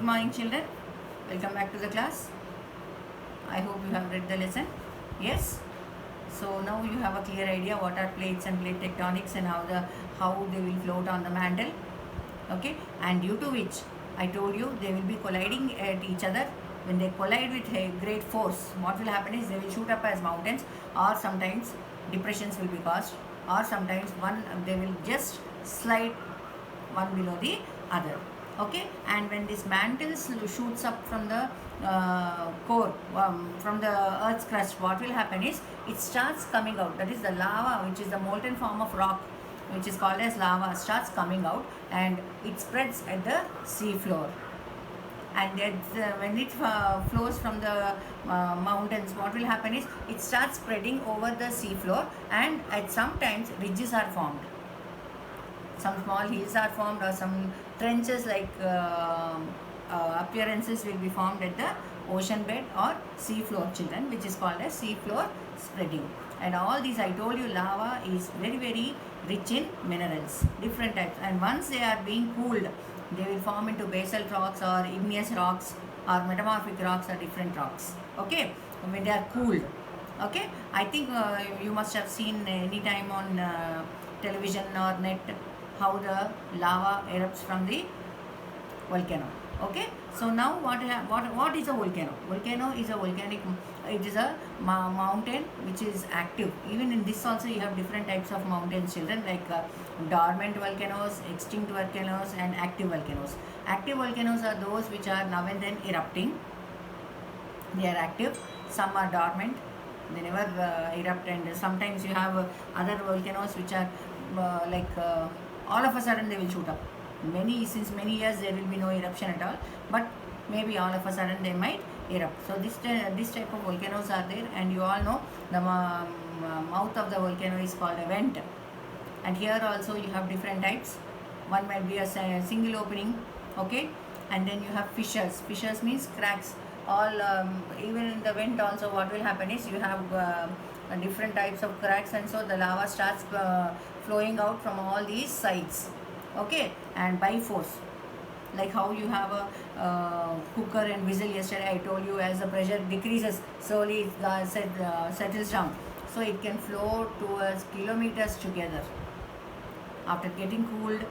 morning children. Welcome back to the class. I hope you have read the lesson. Yes. So now you have a clear idea what are plates and plate tectonics and how they will float on the mantle. Okay. And due to which I told you they will be colliding at each other. When they collide with a great force, what will happen is they will shoot up as mountains, or sometimes depressions will be caused, or sometimes they will just slide one below the other. Okay, and when this mantle shoots up from the core, from the earth's crust, what will happen is it starts coming out. That is the lava, which is the molten form of rock, which is called as lava, starts coming out, and it spreads at the sea floor. And when it flows from the mountains, what will happen is it starts spreading over the sea floor, and at sometimes ridges are formed. Some small hills are formed, or some trenches like appearances will be formed at the ocean bed or sea floor, children, which is called as sea floor spreading. And all these, I told you, lava is very rich in minerals, different types, and once they are being cooled, they will form into basalt rocks or igneous rocks or metamorphic rocks or different rocks. Okay, when they are cooled. Okay, I think you must have seen any time on television or net how the lava erupts from the volcano. Okay, so now what is a volcano? Volcano is a volcanic, it is a mountain which is active. Even in this also you have different types of mountains, children, like dormant volcanoes, extinct volcanoes, and active volcanoes. Active volcanoes are those which are now and then erupting. They are active. Some are dormant, they never erupt. And sometimes you have other volcanoes which are all of a sudden they will shoot up. Since many years there will be no eruption at all, but maybe all of a sudden they might erupt. So this type of volcanoes are there, and you all know the mouth of the volcano is called a vent. And here also you have different types. One might be a single opening, okay, and then you have fissures. Fissures means cracks. All even in the vent also, what will happen is you have different types of cracks, and so the lava starts flowing out from all these sides. Okay, and by force, like how you have a cooker and whistle. Yesterday I told you, as the pressure decreases, slowly it settles down, so it can flow towards kilometers together. After getting cooled,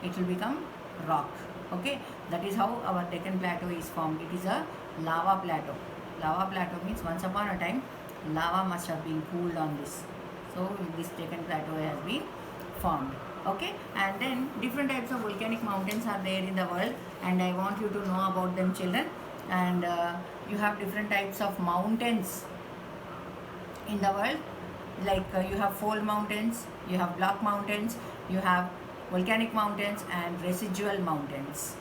it will become rock. Okay, that is how our Deccan Plateau is formed. It is a lava plateau. Lava plateau means once upon a time lava must have been cooled on this, so this Deccan Plateau has been formed. Okay, and then different types of volcanic mountains are there in the world, and I want you to know about them, children. And you have different types of mountains in the world, like you have fold mountains, you have block mountains, you have volcanic mountains, and residual mountains.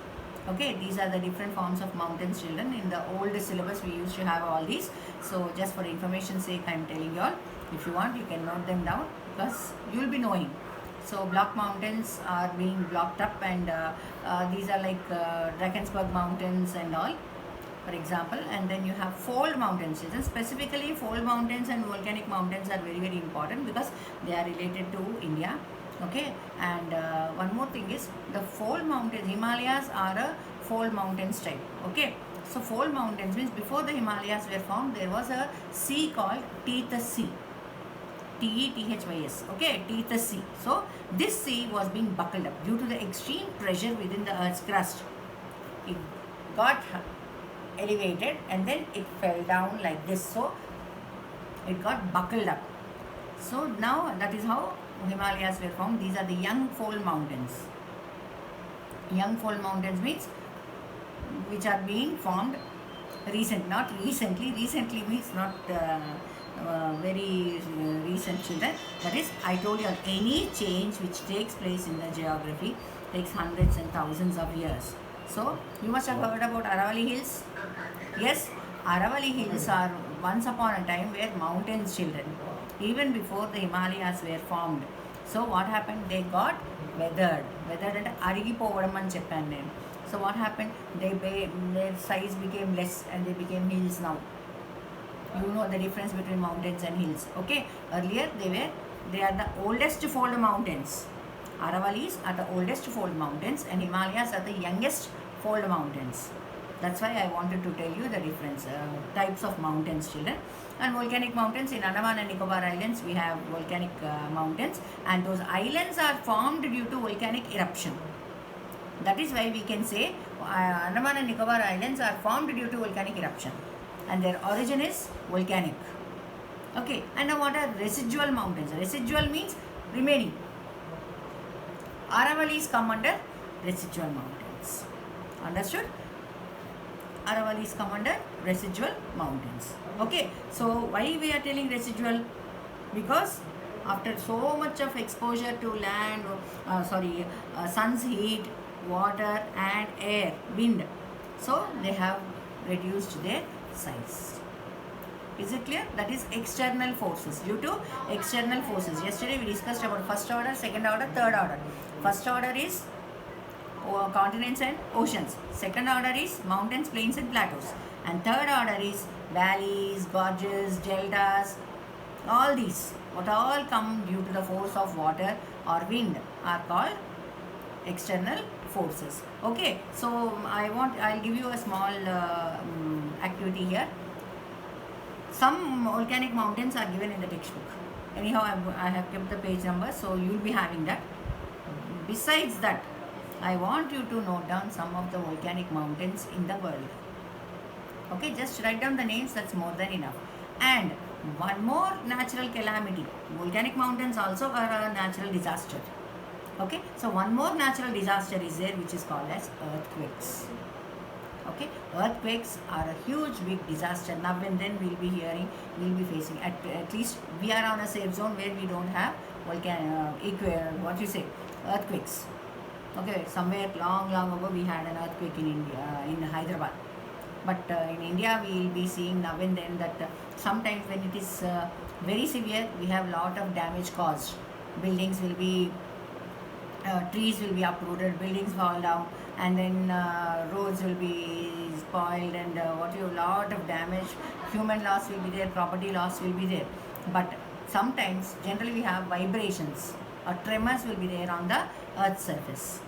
Okay, these are the different forms of mountains, children. In the old syllabus we used to have all these, so just for information's sake I am telling you all. If you want, you can note them down, because you will be knowing. So block mountains are being blocked up, and these are like Drakensberg mountains and all, for example. And then you have fold mountains, children. Specifically fold mountains and volcanic mountains are very important, because they are related to India. Okay, and one more thing is the fold mountains. Himalayas are a fold mountains type. Okay, so fold mountains means before the Himalayas were formed, there was a sea called Tethys Sea. Tethys. Okay, Tethys Sea. So this sea was being buckled up due to the extreme pressure within the earth's crust. It got elevated and then it fell down like this, so it got buckled up. So now that is how Himalayas were formed. These are the young fold mountains. Young fold mountains means which are being formed not recently. Recently means not very recent, children. That is, I told you, any change which takes place in the geography takes hundreds and thousands of years. So you must have heard about Aravalli Hills. Yes, Aravalli Hills are once upon a time were mountains, children, even before the Himalayas were formed. So what happened? They got weathered and arigipovodam ani cheppanu nenu. So what happened? Their size became less and they became hills now. You know the difference between mountains and hills. Okay, earlier they are the oldest fold mountains. Aravallis are the oldest fold mountains, and Himalayas are the youngest fold mountains. That's why I wanted to tell you the difference types of mountains, children. And volcanic mountains in Andaman and Nicobar Islands, we have volcanic mountains, and those islands are formed due to volcanic eruption. That is why we can say Andaman and Nicobar Islands are formed due to volcanic eruption, and their origin is volcanic. Okay, and now what are residual mountains? Residual means remaining. Aravallis come under residual mountains. Understood? Aravallis come under residual mountains. Okay, so why we are telling residual? Because after so much of exposure to land, sun's heat, water and air, wind, so they have reduced their size. Is it clear? That is external forces, due to external forces. Yesterday we discussed about first order, second order, third order. First order is continents and oceans. Second order is mountains, plains and plateaus. And third order is valleys, gorges, deltas. All these, what all come due to the force of water or wind, are called external forces. Okay, so I'll give you a small activity here. Some volcanic mountains are given in the textbook. Anyhow, I have kept the page number, so you will be having that. Besides that, I want you to note down some of the volcanic mountains in the world. Okay, just write down the names, that's more than enough. And one more natural calamity. Volcanic mountains also are a natural disaster. Okay, so one more natural disaster is there, which is called as earthquakes. Okay, earthquakes are a huge big disaster. Now and then we'll be facing, at least we are on a safe zone where we don't have earthquakes. Okay, somewhere long ago we had an earthquake in India, in Hyderabad. But in India we will be seeing now and then that sometimes when it is very severe, we have lot of damage caused. Buildings will be, trees will be uprooted, buildings fall down, and then roads will be spoiled, and lot of damage, human loss will be there, property loss will be there. But sometimes generally we have vibrations or tremors will be there on the earth's surface.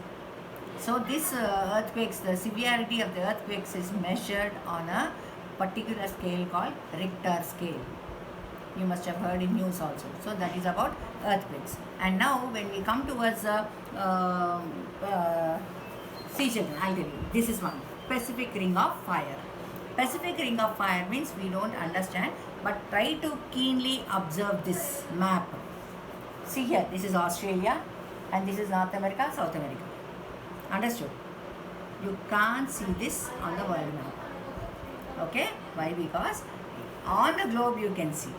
So this earthquakes, the severity of the earthquakes is measured on a particular scale called Richter scale. You must have heard in news also. So that is about earthquakes. And now when we come towards see children, I'll tell you, this is one, Pacific Ring of Fire. Pacific Ring of Fire means we don't understand, but try to keenly observe this map. See here, this is Australia and this is North America, South America. Understood? You can't see this on the world map. Okay? Why? Because on the globe you can see.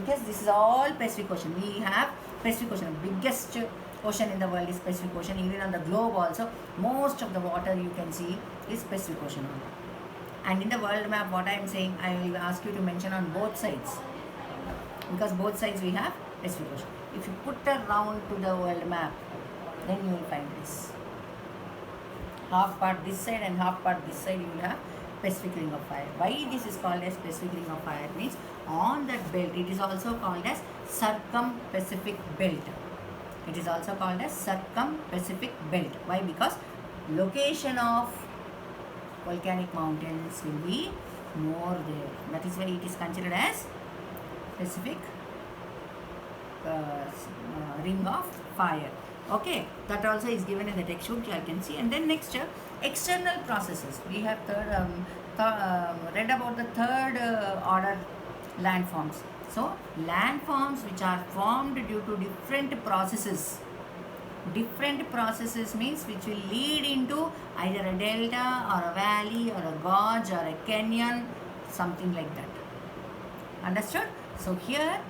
Because this is all Pacific Ocean. We have Pacific Ocean. Biggest ocean in the world is Pacific Ocean. Even on the globe also, most of the water you can see is Pacific Ocean. And in the world map, what I am saying, I will ask you to mention on both sides. Because both sides we have Pacific Ocean. If you put a round to the world map, then you will find this. Half part this side and half part this side, you will have Pacific Ring of Fire. Why this is called as Pacific Ring of Fire means on that belt, it is also called as Circum-Pacific Belt. It is also called as Circum-Pacific Belt. Why? Because location of volcanic mountains will be more there. That is why it is considered as Pacific Ring of Fire. Okay, that also is given in the textbook, you can see. And then next, external processes. We have read about the third order landforms. So, landforms which are formed due to different processes. Different processes means which will lead into either a delta or a valley or a gorge or a canyon, something like that. Understood? So, here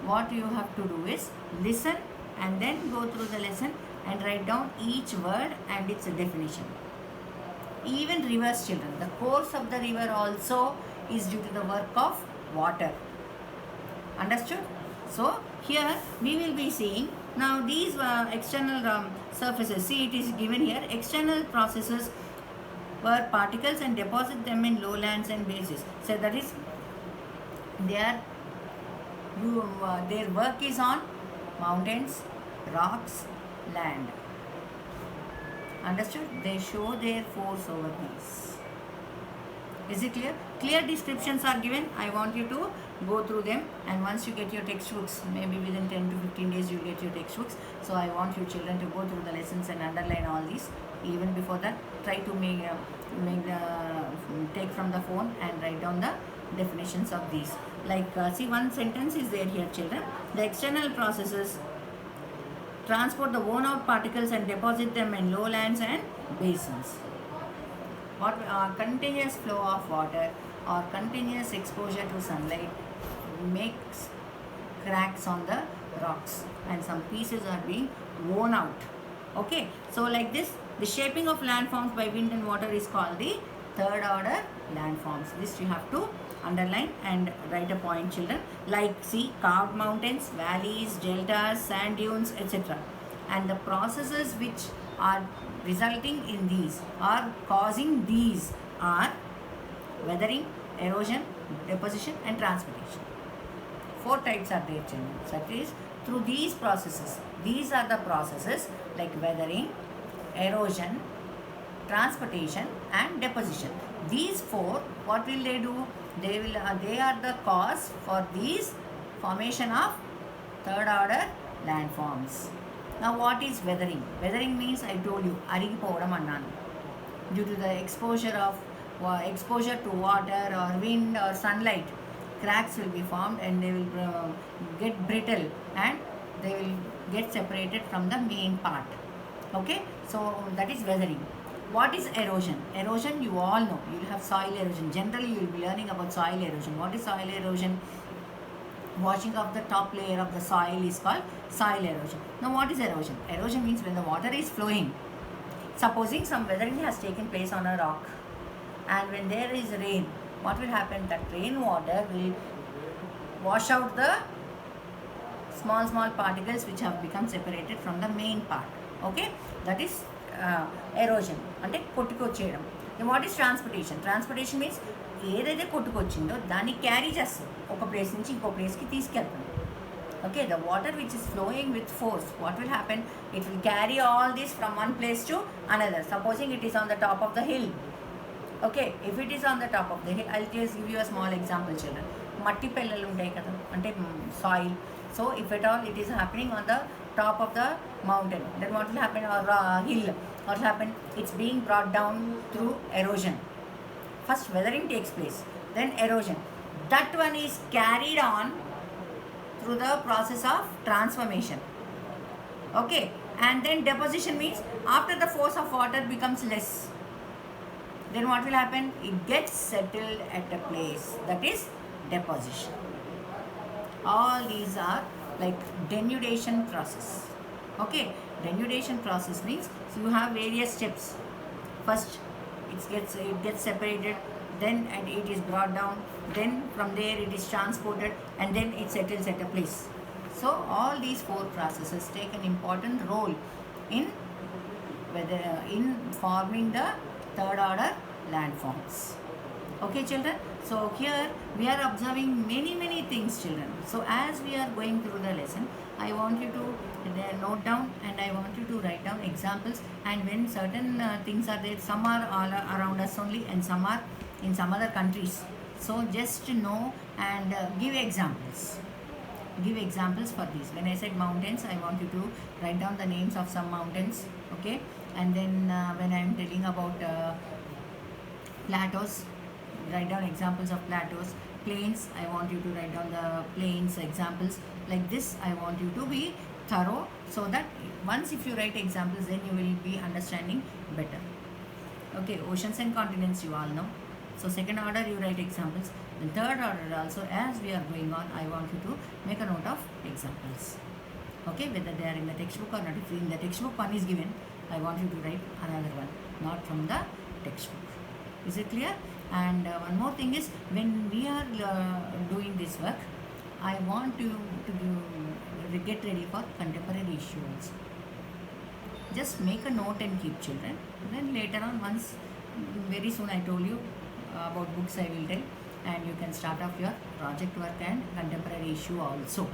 what you have to do is listen and then go through the lesson and write down each word and its definition. Even rivers, children, the course of the river also is due to the work of water. Understood? So here we will be seeing now these external surfaces. See, it is given here, external processes where particles and deposit them in lowlands and bases. So that is their work is on mountains, rocks, land. Understood? They show their force over these. Is it clear? Clear descriptions are given. I want you to go through them, and once you get your textbooks, maybe within 10 to 15 days you get your textbooks. So I want you children to go through the lessons and underline all these. Even before that, try to take from the phone and write down the definitions of these. Like see, one sentence is there here, children. The external processes transport the worn out particles and deposit them in lowlands and basins. What continuous flow of water or continuous exposure to sunlight makes cracks on the rocks, and some pieces are being worn out. Okay, so like this, the shaping of landforms by wind and water is called the third order landforms. This you have to underline and write a point, children. Like see, carved mountains, valleys, deltas, sand dunes, etc. And the processes which are resulting in these or causing these are weathering, erosion, deposition and transportation. 4 types are there, children. That is, through these processes, these are the processes like weathering, erosion, transportation and deposition. These 4, what will they do? They are the cause for these formation of third order landforms. Now what is weathering? Weathering means, I told you, arigipovodam annanu. Due to the exposure to water or wind or sunlight, cracks will be formed and they will get brittle and they will get separated from the main part. Okay, so that is weathering. What is erosion? Erosion, you all know. You will have soil erosion. Generally, you will be learning about soil erosion. What is soil erosion? Washing of the top layer of the soil is called soil erosion. Now, what is erosion? Erosion means when the water is flowing. Supposing some weathering has taken place on a rock, and when there is rain, what will happen? That rainwater will wash out the small particles which have become separated from the main part. Okay, that is erosion. Ante కొట్టుకొచ్చేయడం. Then what is transportation? Transportation means ఏదైతే కొట్టుకొచ్చిందో దాన్ని carry చేస్తుంది, ఒక place నుంచి ఇంకో ప్లేస్కి తీసుకెళ్తుంది. Okay, the water which is flowing with force, what will happen? It will carry all this from one place to another. Supposing it is on the top of the hill. Okay, if it is on the top of the hill, I'll just give you a small example, children. మట్టి పెళ్ళలు ఉంటాయి కదా, అంటే soil. So if at all it is happening on the top of the mountain, then what will happen? Or hill, what will happen? It's being brought down through erosion. First weathering takes place, then erosion. That one is carried on through the process of transformation. Okay, and then deposition means after the force of water becomes less, then what will happen? It gets settled at a place, that is deposition. All these are like denudation process. Okay, denudation process means, so you have various steps. First it gets separated, then and it is brought down, then from there it is transported, and then it settles at a place. So all these 4 processes take an important role in forming the third order landforms. Okay, children, so here we are observing many things, children. So as we are going through the lesson, I want you to note down and I want you to write down examples. And when certain things are there, some are all around us only and some are in some other countries. So just know and give examples. Give examples for these. When I said mountains, I want you to write down the names of some mountains. Okay, and then when I am telling about plateaus, write down examples of plateaus. Plains, I want you to write down the plains examples. Like this, I want you to be thorough, so that once if you write examples, then you will be understanding better. Okay, oceans and continents you all know. So second order you write examples. The third order also, as we are going on, I want you to make a note of examples. Okay, whether they are in the textbook or not. If in the textbook one is given, I want you to write another one, not from the textbook. Is it clear? And one more thing is, when we are doing this work, I want you to get ready for contemporary issues. Just make a note and keep, children. Then later on, once very soon I told you about books I will tell, and you can start off your project work and contemporary issue also.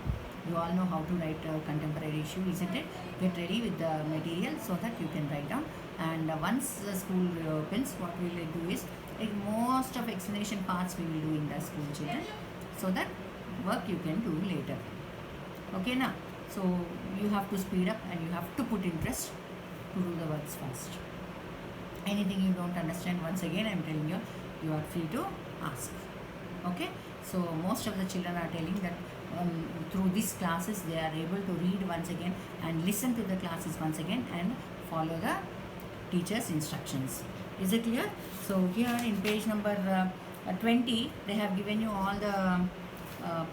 You all know how to write a contemporary issue, isn't it? Get ready with the material so that you can write down And once the school reopens, what we will do is, like, most of explanation parts we will do in the school, children, so that work you can do later. Okay, now, so you have to speed up and you have to put interest to do the works fast. Anything you don't understand, once again I am telling you, you are free to ask. Okay, so most of the children are telling that through these classes they are able to read once again and listen to the classes once again and follow the teacher's instructions. Is it clear? So here in page number 20, they have given you all the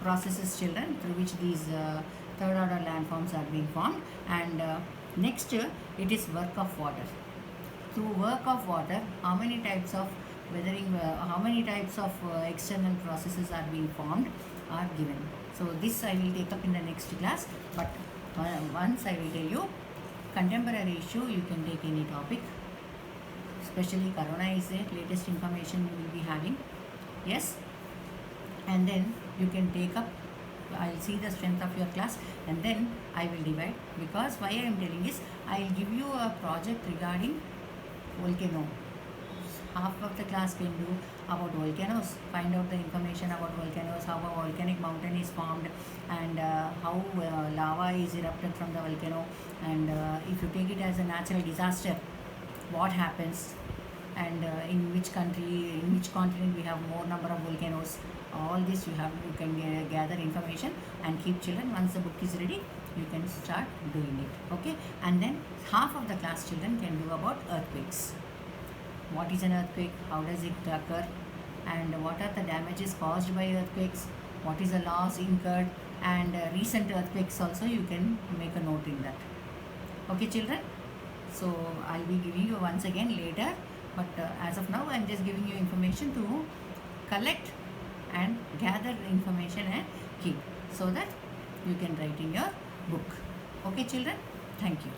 processes, children, through which these third order landforms are being formed. And next, it is work of water. Through work of water, how many types of weathering, how many types of external processes are being formed are given. So this I will take up in the next class, but once I will tell you, contemporary issue, you can take any topic, especially corona is the latest information you will be having. Yes, and then you can take up, I'll see the strength of your class and then I will divide, because why I am telling is, I will give you a project regarding volcano. Half of the class can do about volcanoes, find out the information about volcanoes, how a volcanic mountain is formed, and how lava is erupted from the volcano, and if you take it as a natural disaster, what happens, and in which country, in which continent we have more number of volcanoes. All this you can gather information and keep, children. Once the book is ready, you can start doing it. Okay, and then half of the class children can do about earthquakes. What is an earthquake? How does it occur? And what are the damages caused by earthquakes? What is the loss incurred? And recent earthquakes also you can make a note in that. Okay, children? So I'll be giving you once again later, but as of now I am just giving you information to collect and gather information and keep, so that you can write in your book. Okay, children? Thank you.